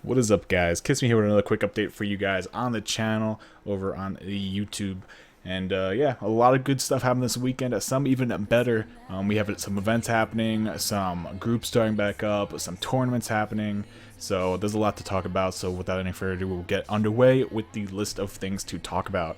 What is up, guys? Kissme here with another quick update for you guys on the channel over on the YouTube. And yeah, a lot of good stuff happened this weekend. Some even better. We have some events happening, some groups starting back up, some tournaments happening. So there's a lot to talk about. So without any further ado, we'll get underway with the list of things to talk about.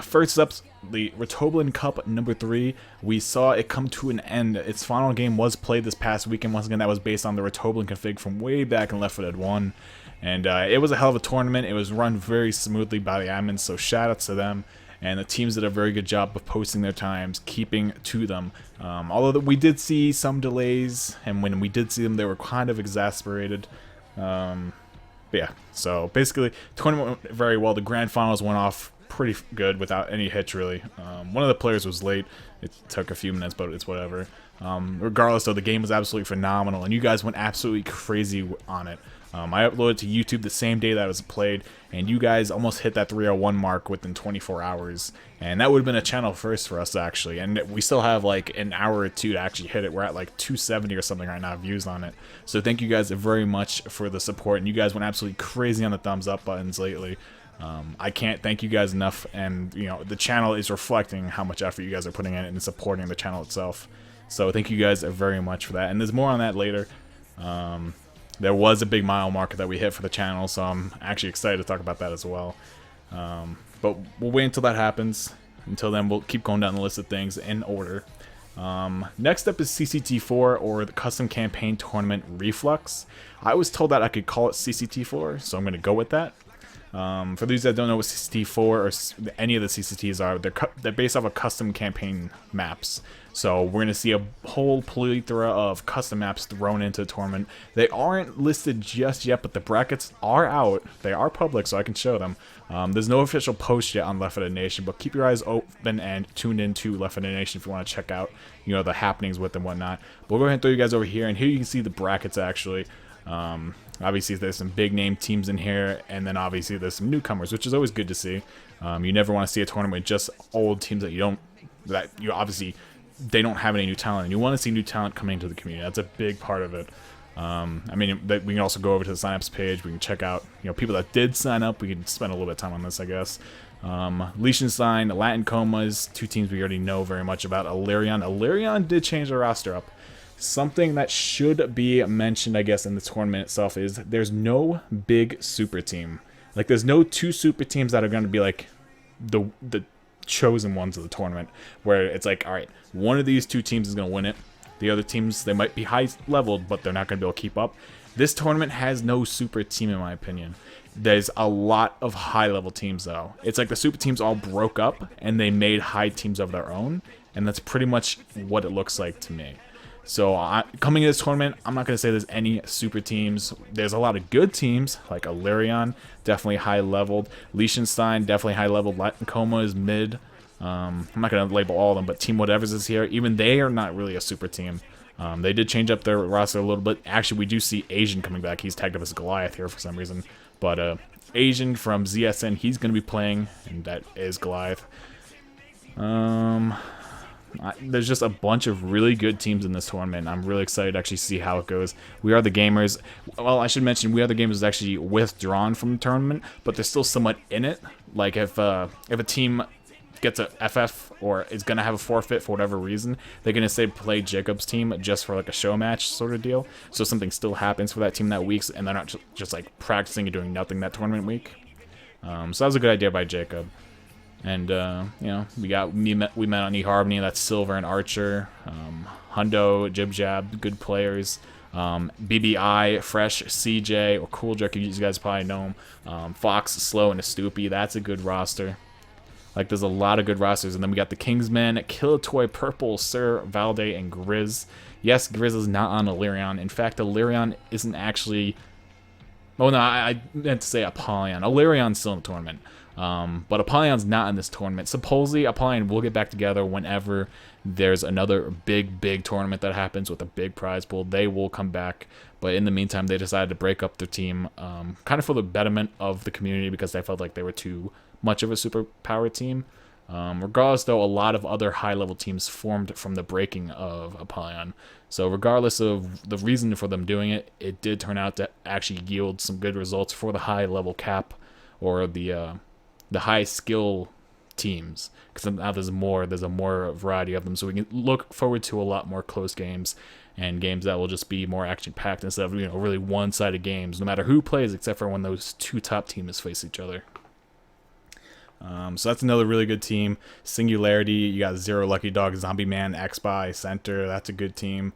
First up, the Rotoblin Cup number 3. We saw it come to an end. Its final game was played this past weekend. Once again, that was based on the Rotoblin config from way back in Left 4 Dead 1. And it was a hell of a tournament. It was run very smoothly by the admins, so shout outs to them. And the teams did a very good job of posting their times, keeping to them. Although we did see some delays, and when we did see them, they were kind of exasperated. But yeah, so basically, tournament went very well. The grand finals went off pretty good without any hitch, really. One of the players was late. It took a few minutes, but it's whatever. Regardless, though, the game was absolutely phenomenal, and you guys went absolutely crazy on it. I uploaded to YouTube the same day that it was played, and you guys almost hit that 301 mark within 24 hours. And that would have been a channel first for us, actually. And we still have like an hour or two to actually hit it. We're at like 270 or something right now views on it. So thank you guys very much for the support, and you guys went absolutely crazy on the thumbs up buttons lately. I can't thank you guys enough, and you know the channel is reflecting how much effort you guys are putting in it and supporting the channel itself. So thank you guys very much for that, and there's more on that later. There was a big mile marker that we hit for the channel, so I'm actually excited to talk about that as well. But we'll wait until that happens. Until then, we'll keep going down the list of things in order. Next up is CCT4, or the Custom Campaign Tournament Reflux. I was told that I could call it CCT4, so I'm going to go with that. For those that don't know what CCT4 or any of the CCTs are, they're based off of custom campaign maps. So we're going to see a whole plethora of custom maps thrown into the tournament. They aren't listed just yet, but the brackets are out. They are public, so I can show them. There's no official post yet on Left 4 Dead Nation, but keep your eyes open and tuned into Left 4 Dead Nation if you want to check out, you know, the happenings with and whatnot. But we'll go ahead and throw you guys over here, and here you can see the brackets actually. Obviously there's some big name teams in here, and then obviously there's some newcomers, which is always good to see. You never want to see a tournament with just old teams that you obviously they don't have any new talent, and you want to see new talent coming into the community. That's a big part of it. I mean, we can also go over to the signups page. We can check out, you know, people that did sign up. We can spend a little bit of time on this, I guess. Liechtenstein, Latin Comas, two teams we already know very much about. Illyrian did change their roster up. Something that should be mentioned, I guess, in the tournament itself is there's no big super team. Like, there's no two super teams that are going to be like the chosen ones of the tournament, where it's like, all right, one of these two teams is going to win it. The other teams, they might be high leveled, but they're not going to be able to keep up. This tournament has no super team, in my opinion. There's a lot of high level teams, though. It's like the super teams all broke up and they made high teams of their own, and that's pretty much what it looks like to me. So coming into this tournament, I'm not going to say there's any super teams. There's a lot of good teams, like Illyrian, definitely high-leveled. Liechtenstein, definitely high-leveled. Latin Coma is mid. I'm not going to label all of them, but Team Whatevers is here. Even they are not really a super team. They did change up their roster a little bit. Actually, we do see Asian coming back. He's tagged up as Goliath here for some reason. But Asian from ZSN, he's going to be playing, and that is Goliath. There's just a bunch of really good teams in this tournament. I'm really excited to actually see how it goes. We Are the Gamers. Well, I should mention, We Are the Gamers is actually withdrawn from the tournament, but they're still somewhat in it. Like, if a team gets a FF or is going to have a forfeit for whatever reason, they're going to say play Jacob's team just for like a show match sort of deal. So something still happens for that team that week, and they're not just like practicing and doing nothing that tournament week. So that was a good idea by Jacob. And, you know, we met on eHarmony, that's Silver and Archer, Hundo, Jib Jab, good players, BBI, Fresh, CJ, or Cool Jerk, you guys probably know him, Fox, Slow, and Astupi, that's a good roster. Like, there's a lot of good rosters. And then we got the Kingsmen, Killatoy, Purple, Sir, Valde, and Grizz. Yes, Grizz is not on Illyrian. In fact, Illyrian isn't actually... Oh, no, I meant to say Apollyon. Illyrion's still in the tournament. But Apollyon's not in this tournament. Supposedly, Apollyon will get back together whenever there's another big tournament that happens with a big prize pool. They will come back. But in the meantime, they decided to break up their team, kind of for the betterment of the community, because they felt like they were too much of a superpower team. Regardless, though, a lot of other high-level teams formed from the breaking of Apollyon. So regardless of the reason for them doing it, it did turn out to actually yield some good results for the high level cap, or the high skill teams, because now there's a more variety of them, so we can look forward to a lot more close games and games that will just be more action packed instead of really one-sided games, no matter who plays, except for when those two top teams face each other. So that's another really good team. Singularity, you got Zero, Lucky Dog, Zombie Man, X-By, Center. That's a good team.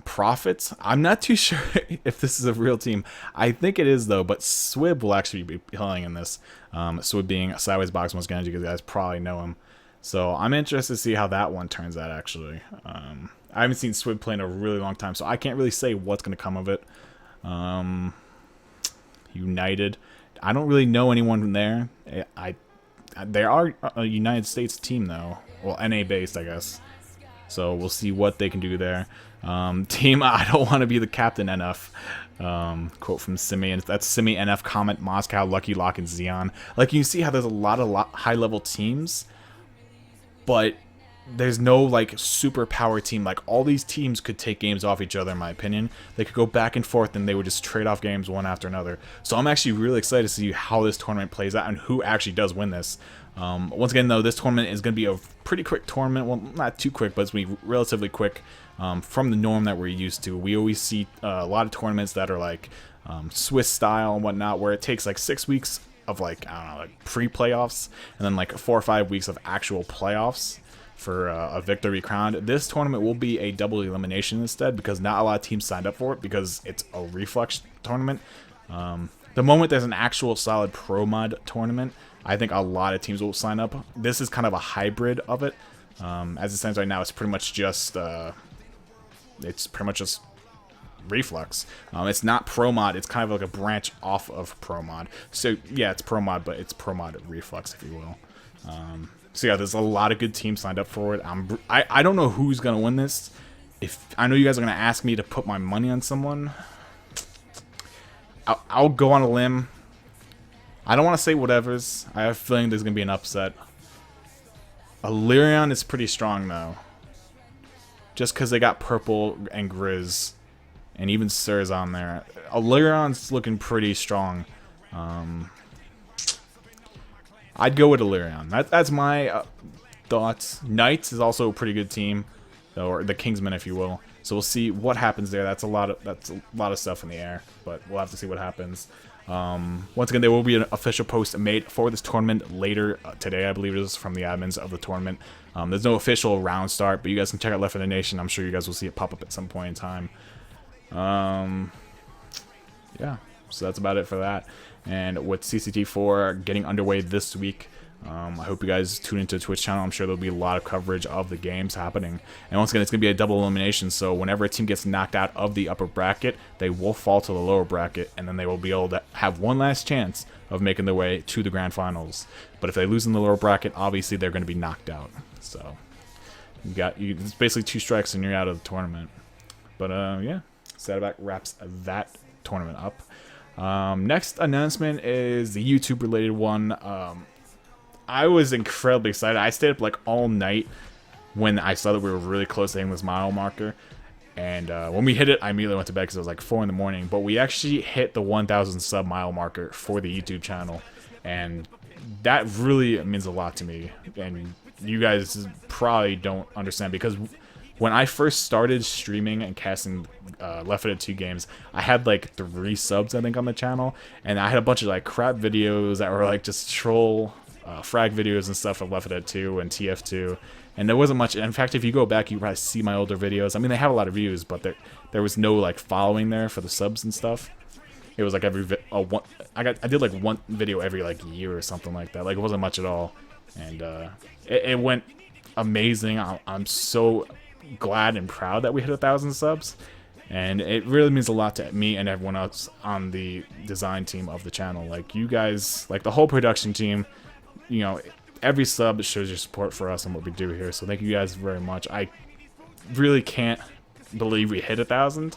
Profits, I'm not too sure if this is a real team. I think it is though, but Swib will actually be playing in this. Swib being Sideways Box, once again, you guys probably know him. So I'm interested to see how that one turns out actually. I haven't seen Swib play in a really long time, so I can't really say what's going to come of it. United, I don't really know anyone from there. They are a United States team though. Well, NA based, I guess. So we'll see what they can do there. Team, I don't want to be the captain NF. Quote from Simi, and that's Simi, NF, Comment, Moscow, Lucky Lock, and Xeon. Like, you see how there's a lot of high-level teams, but there's no, like, super power team. Like, all these teams could take games off each other, in my opinion. They could go back and forth, and they would just trade off games one after another. So I'm actually really excited to see how this tournament plays out and who actually does win this. Once again, though, this tournament is going to be a pretty quick tournament. Well, not too quick, but it's going to be relatively quick from the norm that we're used to. We always see a lot of tournaments that are like Swiss style and whatnot, where it takes like 6 weeks of like, I don't know, like pre-playoffs, and then like 4 or 5 weeks of actual playoffs for a victory crowned. This tournament will be a double elimination instead, because not a lot of teams signed up for it because it's a reflex tournament. The moment there's an actual solid pro mod tournament, I think a lot of teams will sign up. This is kind of a hybrid of it. As it stands right now, it's pretty much just reflex. It's not pro mod. It's kind of like a branch off of pro mod. So yeah, it's pro mod, but it's pro mod reflex, if you will. So yeah, there's a lot of good teams signed up for it. I don't know who's gonna win this. If I know you guys are gonna ask me to put my money on someone, I'll go on a limb. I don't want to say whatever's. I have a feeling there's going to be an upset. Illyrion is pretty strong, though. Just because they got Purple and Grizz. And even Sir's on there. Illyrion's looking pretty strong. I'd go with Illyrion. That's my thoughts. Knights is also a pretty good team. Or the Kingsmen, if you will. So we'll see what happens there. That's a lot of stuff in the air. But we'll have to see what happens. Once again, there will be an official post made for this tournament later today, I believe it is, from the admins of the tournament. There's no official round start, but you guys can check out L4D2 Nation. I'm sure you guys will see it pop up at some point in time. Yeah, so that's about it for that. And with CCT4 getting underway this week, I hope you guys tune into the Twitch channel. I'm sure there'll be a lot of coverage of the games happening. And once again, it's going to be a double elimination, so whenever a team gets knocked out of the upper bracket, they will fall to the lower bracket, and then they will be able to have one last chance of making their way to the grand finals. But if they lose in the lower bracket, obviously they're going to be knocked out. So it's basically 2 strikes and you're out of the tournament. But yeah, so that about wraps that tournament up. Next announcement is the YouTube related one. I was incredibly excited. I stayed up like all night when I saw that we were really close to hitting this mile marker. And when we hit it, I immediately went to bed because it was like 4 in the morning. But we actually hit the 1,000 sub mile marker for the YouTube channel. And that really means a lot to me. And you guys probably don't understand, because when I first started streaming and casting L4D2 games, I had like 3 subs, I think, on the channel. And I had a bunch of like crap videos that were like just troll frag videos and stuff of L4D2 and TF2, and there wasn't much. In fact, if you go back, you probably see my older videos. I mean, they have a lot of views, but there was no like following there for the subs and stuff. It was like I did like one video every like year or something like that. Like, it wasn't much at all, and it went amazing. I'm so glad and proud that we hit 1,000 subs, and it really means a lot to me and everyone else on the design team of the channel. Like, you guys, like the whole production team. You know, every sub shows your support for us and what we do here, so thank you guys very much. I really can't believe we hit 1,000.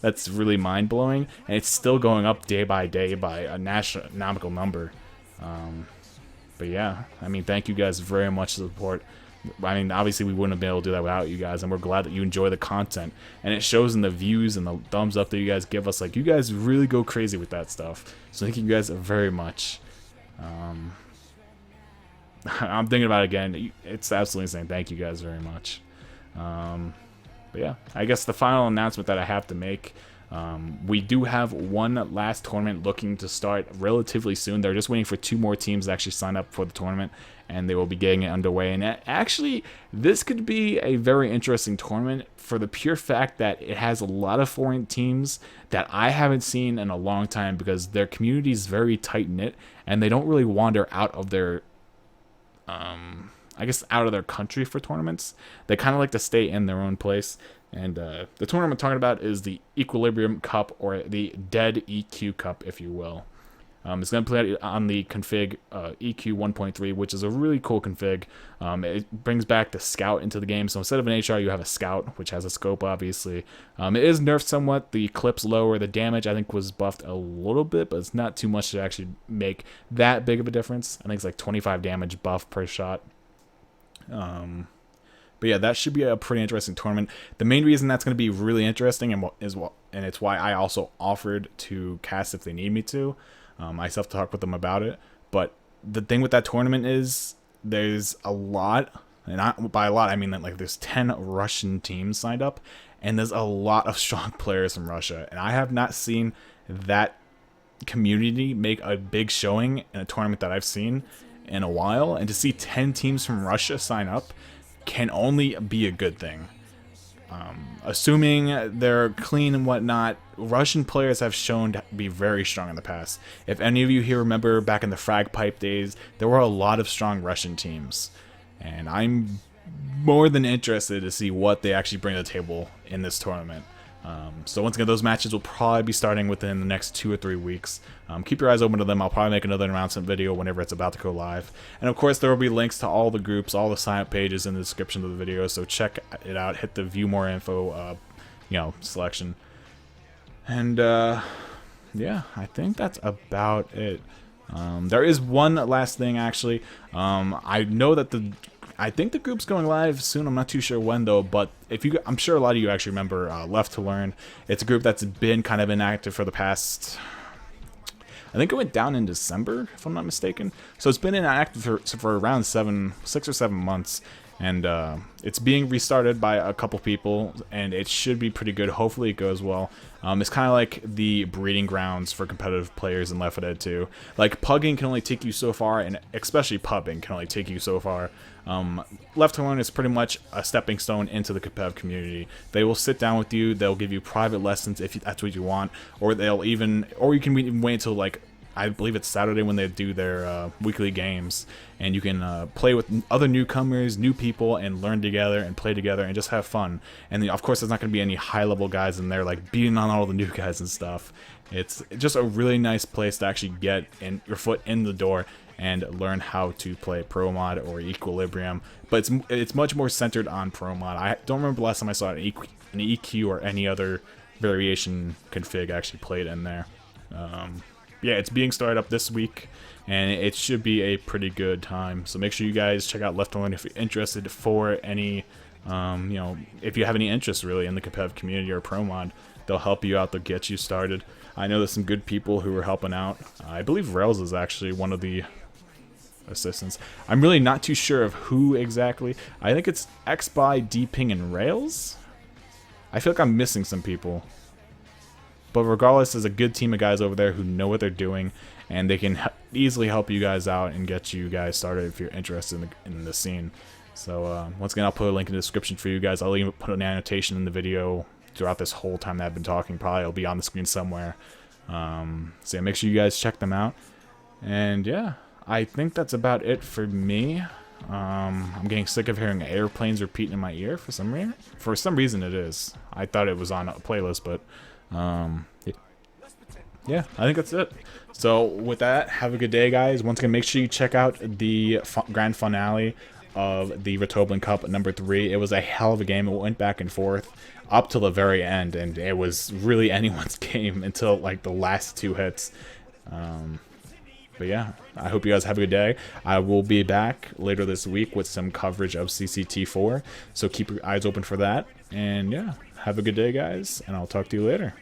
That's really mind-blowing, and it's still going up day by day by an astronomical number. But yeah, I mean, thank you guys very much for the support. I mean, obviously we wouldn't have been able to do that without you guys, and we're glad that you enjoy the content, and it shows in the views and the thumbs up that you guys give us. Like, you guys really go crazy with that stuff, so thank you guys very much. I'm thinking about it again. It's absolutely insane. Thank you guys very much. But yeah, I guess the final announcement that I have to make, we do have one last tournament looking to start relatively soon. They're just waiting for 2 more teams to actually sign up for the tournament, and they will be getting it underway. And actually, this could be a very interesting tournament for the pure fact that it has a lot of foreign teams that I haven't seen in a long time, because their community is very tight-knit, and they don't really wander out of their I guess out of their country for tournaments. They kind of like to stay in their own place. And the tournament I'm talking about is the Equilibrium Cup, or the Dead EQ Cup, if you will. It's going to play on the config EQ 1.3, which is a really cool config. It brings back the Scout into the game. So instead of an HR, you have a Scout, which has a scope, obviously. It is nerfed somewhat. The clip's lower. The damage, I think, was buffed a little bit, but it's not too much to actually make that big of a difference. I think it's like 25 damage buff per shot. But yeah, that should be a pretty interesting tournament. The main reason that's going to be really interesting, and it's why I also offered to cast if they need me to. I still have to talk with them about it. But the thing with that tournament is there's a lot, and by a lot I mean that like there's 10 Russian teams signed up, and there's a lot of strong players from Russia, and I have not seen that community make a big showing in a tournament that I've seen in a while. And to see 10 teams from Russia sign up can only be a good thing. Assuming they're clean and whatnot, Russian players have shown to be very strong in the past. If any of you here remember back in the frag pipe days, there were a lot of strong Russian teams, and I'm more than interested to see what they actually bring to the table in this tournament. So once again, those matches will probably be starting within the next 2 or 3 weeks. Keep your eyes open to them. I'll probably make another announcement video whenever it's about to go live. And of course, there will be links to all the groups, all the sign-up pages in the description of the video. So check it out. Hit the view more info, selection. And yeah, I think that's about it. There is one last thing actually. I know that I think the group's going live soon. I'm not too sure when though, but I'm sure a lot of you actually remember Left to Learn. It's a group that's been kind of inactive for the past, I think it went down in December, if I'm not mistaken. So it's been inactive for around 6 or 7 months. And it's being restarted by a couple people, and it should be pretty good. Hopefully it goes well. It's kind of like the breeding grounds for competitive players in Left 4 Dead 2. Like, pugging can only take you so far, and especially pubbing can only take you so far. Left to Learn is pretty much a stepping stone into the competitive community. They will sit down with you, they'll give you private lessons if that's what you want, or you can even wait until, like, I believe it's Saturday when they do their weekly games, and you can play with other newcomers, new people, and learn together and play together and just have fun. And of course, there's not going to be any high-level guys in there like beating on all the new guys and stuff. It's just a really nice place to actually get your foot in the door and learn how to play Pro Mod or Equilibrium. But it's much more centered on Pro Mod. I don't remember the last time I saw an EQ or any other variation config actually played in there. Yeah, it's being started up this week, and it should be a pretty good time. So make sure you guys check out Left to Learn if you're interested for any, if you have any interest really in the competitive community or Pro Mod. They'll help you out. They'll get you started. I know there's some good people who are helping out. I believe Rails is actually one of the assistants. I'm really not too sure of who exactly. I think it's XBY, Dping, and Rails. I feel like I'm missing some people. But regardless, there's a good team of guys over there who know what they're doing, and they can easily help you guys out and get you guys started if you're interested in the scene. So once again, I'll put a link in the description for you guys. I'll even put an annotation in the video throughout this whole time that I've been talking. Probably it'll be on the screen somewhere. So yeah, make sure you guys check them out. And yeah, I think that's about it for me. I'm getting sick of hearing airplanes repeating in my ear for some reason. For some reason it is. I thought it was on a playlist, but yeah, I think that's it. So with that, have a good day, guys. Once again, make sure you check out the grand finale of the Retoblin Cup number 3. It was a hell of a game. It went back and forth up till the very end, and it was really anyone's game until like the last 2 hits. But yeah, I hope you guys have a good day. I will be back later this week with some coverage of CCT4, so keep your eyes open for that. And yeah, have a good day, guys, and I'll talk to you later.